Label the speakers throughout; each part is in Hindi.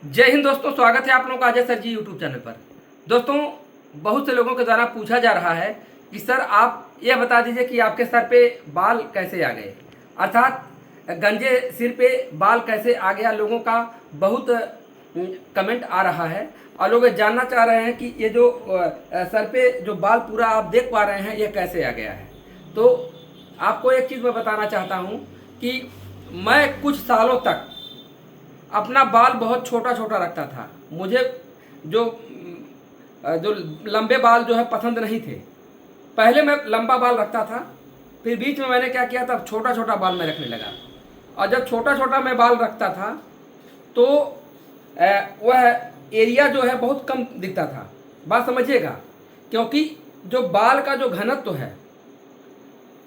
Speaker 1: जय हिंद दोस्तों, स्वागत है आप लोगों का अजय सर जी यूट्यूब चैनल पर। दोस्तों, बहुत से लोगों के द्वारा पूछा जा रहा है कि सर आप यह बता दीजिए कि आपके सर पे बाल कैसे आ गए, अर्थात गंजे सिर पे बाल कैसे आ गया। लोगों का बहुत कमेंट आ रहा है और लोग जानना चाह रहे हैं कि ये जो सर पे जो बाल पूरा आप देख पा रहे हैं ये कैसे आ गया है। तो आपको एक चीज़ मैं बताना चाहता हूँ कि मैं कुछ सालों तक अपना बाल बहुत छोटा छोटा रखता था। मुझे जो जो लंबे बाल जो है पसंद नहीं थे। पहले मैं लंबा बाल रखता था, फिर बीच में मैंने क्या किया, तब छोटा छोटा बाल मैं रखने लगा। और जब छोटा छोटा मैं बाल रखता था तो वह एरिया जो है बहुत कम दिखता था। बात समझिएगा, क्योंकि जो बाल का जो घनत्व है,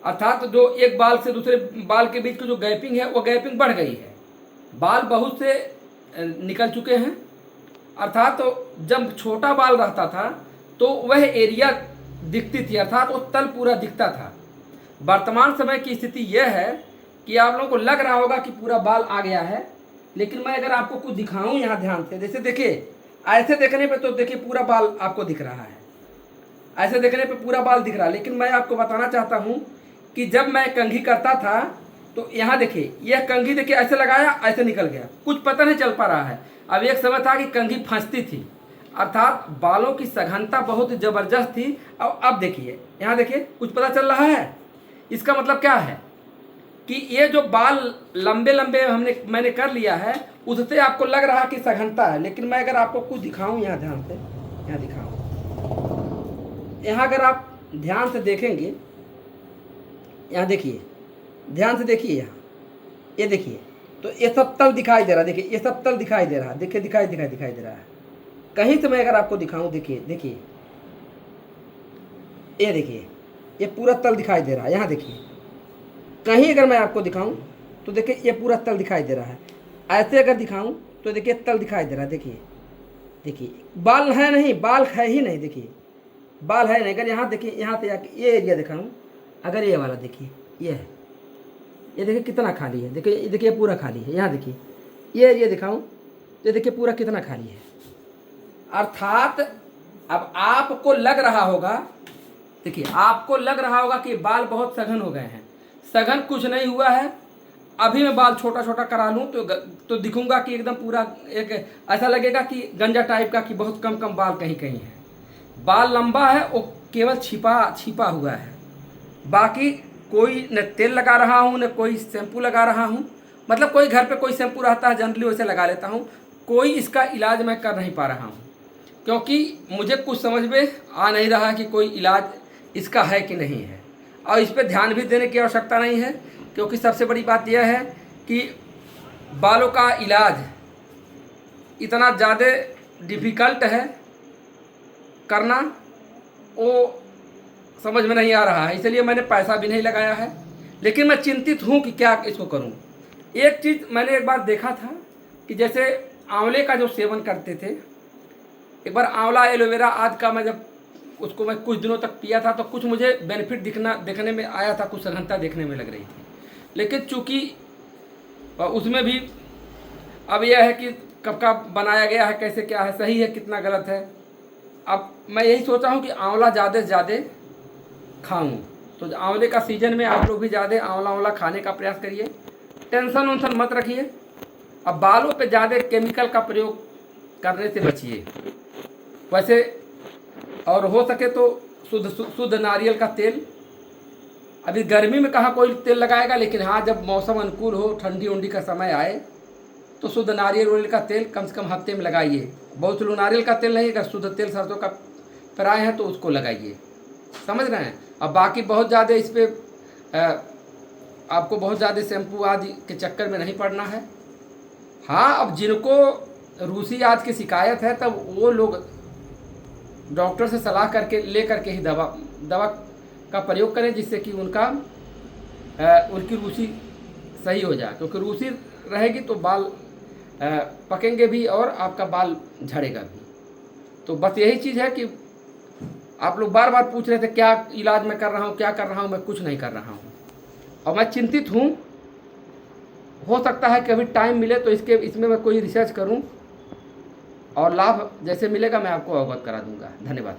Speaker 1: अर्थात जो एक बाल से दूसरे बाल के बीच की जो गैपिंग है वो गैपिंग बढ़ गई है। बाल बहुत से निकल चुके हैं। अर्थात तो जब छोटा बाल रहता था तो वह एरिया दिखती थी, अर्थात वो तल पूरा दिखता था। वर्तमान समय की स्थिति यह है कि आप लोगों को लग रहा होगा कि पूरा बाल आ गया है, लेकिन मैं अगर आपको कुछ दिखाऊं यहाँ ध्यान से, जैसे देखिए, ऐसे देखने पे तो देखिए पूरा बाल आपको दिख रहा है, ऐसे देखने पे पूरा बाल दिख रहा है। लेकिन मैं आपको बताना चाहता हूँ कि जब मैं कंघी करता था तो यहाँ देखिए, यह कंघी देखिए ऐसे लगाया, ऐसे निकल गया, कुछ पता नहीं चल पा रहा है। अब एक समय था कि कंघी फंसती थी, अर्थात बालों की सघनता बहुत ज़बरदस्त थी। अब देखिए, यहाँ देखिए कुछ पता चल रहा है। इसका मतलब क्या है कि ये जो बाल लंबे लंबे मैंने कर लिया है, उससे आपको लग रहा कि सघनता है। लेकिन मैं अगर आपको कुछ दिखाऊं, यहाँ ध्यान से, यहाँ दिखाऊं, यहाँ अगर आप ध्यान से देखेंगे, यहाँ देखिए, ध्यान से देखिए, यहाँ ये देखिए, तो ये सब तल दिखाई दे रहा है। देखिए ये सब तल दिखाई दे रहा है, देखिए दिखाई दे रहा है। कहीं से मैं अगर आपको दिखाऊं, देखिए ये देखिए, ये पूरा तल दिखाई दे रहा है। यहाँ देखिए, कहीं अगर मैं आपको दिखाऊं तो देखिए ये पूरा तल दिखाई दे रहा है। ऐसे अगर दिखाऊं तो देखिए तल दिखाई दे रहा है। देखिए बाल है नहीं, बाल है ही नहीं, देखिए बाल है नहीं। अगर यहाँ देखिए, यहाँ से आके ये एरिया दिखाऊं, अगर ये वाला देखिए, ये है, ये देखिए कितना खाली है। देखिए पूरा खाली है। यहाँ देखिए ये एरिया दिखाऊं तो देखिए पूरा कितना खाली है। अर्थात अब आपको लग रहा होगा, देखिए आपको लग रहा होगा कि बाल बहुत सघन हो गए हैं। सघन कुछ नहीं हुआ है। अभी मैं बाल छोटा छोटा करा लूँ तो दिखूंगा कि एकदम पूरा एक ऐसा लगेगा कि गंजा टाइप का, कि बहुत कम कम बाल कहीं कहीं है। बाल लंबा है, वो केवल छिपा हुआ है। बाकी कोई न तेल लगा रहा हूँ, न कोई शैम्पू लगा रहा हूँ। मतलब कोई घर पे कोई शैम्पू रहता है, जनरली वैसे लगा लेता हूँ। कोई इसका इलाज मैं कर नहीं पा रहा हूँ, क्योंकि मुझे कुछ समझ में आ नहीं रहा कि कोई इलाज इसका है कि नहीं है। और इस पर ध्यान भी देने की आवश्यकता नहीं है, क्योंकि सबसे बड़ी बात यह है कि बालों का इलाज इतना ज़्यादा डिफ़िकल्ट है करना, वो समझ में नहीं आ रहा है। इसलिए मैंने पैसा भी नहीं लगाया है। लेकिन मैं चिंतित हूँ कि क्या इसको करूँ। एक चीज़ मैंने एक बार देखा था कि जैसे आंवले का जो सेवन करते थे, एक बार आंवला एलोवेरा आदि का मैं जब उसको मैं कुछ दिनों तक पिया था तो कुछ मुझे बेनिफिट देखने में आया था, कुछ सघनता देखने में लग रही थी। लेकिन चूँकि उसमें भी अब यह है कि कब का बनाया गया है, कैसे क्या है, सही है कितना गलत है। अब मैं यही सोचा हूँ कि आंवला ज़्यादा से ज़्यादा खाऊं। तो आंवले का सीज़न में आप लोग भी ज़्यादा आंवला खाने का प्रयास करिए। टेंशन वेंशन मत रखिए। अब बालों पे ज़्यादा केमिकल का प्रयोग करने से बचिए। वैसे और हो सके तो शुद्ध नारियल का तेल। अभी गर्मी में कहाँ कोई तेल लगाएगा, लेकिन हाँ जब मौसम अनुकूल हो, ठंडी उंडी का समय आए, तो शुद्ध नारियल का तेल कम से कम हफ्ते में लगाइए। बहुत से लोग नारियल का तेल नहीं, अगर शुद्ध तेल सरसों का पेराए हैं तो उसको लगाइए। समझ रहे हैं। अब बाकी बहुत ज़्यादा इस पर आपको बहुत ज़्यादा शैम्पू आदि के चक्कर में नहीं पड़ना है। हाँ, अब जिनको रूसी आदि की शिकायत है, तब वो लोग डॉक्टर से सलाह करके ले करके ही दवा का प्रयोग करें, जिससे कि उनकी रूसी सही हो जाए। क्योंकि रूसी रहेगी तो बाल पकेंगे भी और आपका बाल झड़ेगा भी। तो बस यही चीज़ है कि आप लोग बार बार पूछ रहे थे क्या इलाज मैं कर रहा हूँ, क्या कर रहा हूँ। मैं कुछ नहीं कर रहा हूँ और मैं चिंतित हूँ। हो सकता है कि अभी टाइम मिले तो इसमें मैं कोई रिसर्च करूँ और लाभ जैसे मिलेगा मैं आपको अवगत करा दूंगा। धन्यवाद।